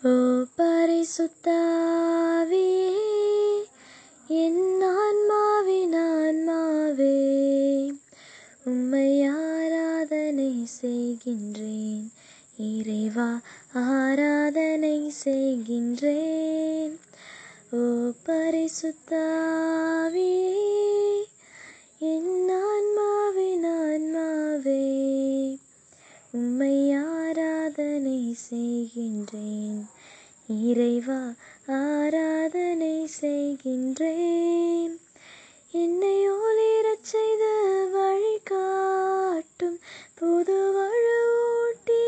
ஓ பரிசுத்த ஆவியே, என் ஆன்மாவின் ஆன்மாவே, உம்மை ஆராதனை செய்கின்றேன். இறைவா ஆராதனை செய்கின்றேன். ஓ பரிசுத்த ஆவியே, என் ஆன்மாவின் ஆன்மாவே, உம்மை ஆராதனை செய்கின்றேன். இறைவா ஆராதனை செய்கின்றேன். என்னை ஒளிரச் செய்து வழிகாட்டும், புது வலுவூட்டி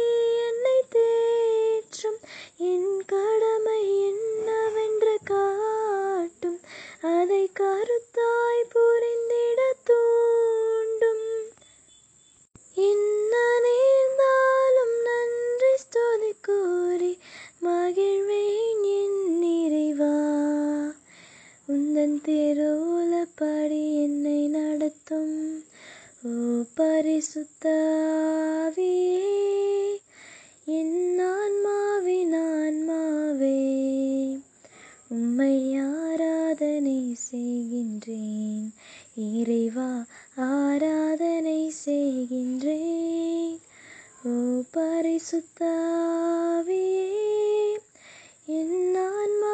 என்னை தேற்றும். என் கடமை என்னவென்று காட்டும், அதை கருத்தாய் புரிந்திட தூண்டும். என்ன நேர்ந்தாலும் நன்றி ஸ்துதி கூறி மகிழ்வேன் என் இறைவா. உந்தன் திருவுளப்படி என்னை நடத்தும். ஓ பரிசுத்த ஆவியே, என் ஆன்மாவின் ஆன்மாவே, உம்மை ஆராதனை செய்கின்றேன். இறைவா ஆராதனை செய்கின்றேன். ஓ பரிசுத்த ஆவியே, என் ஆன்மா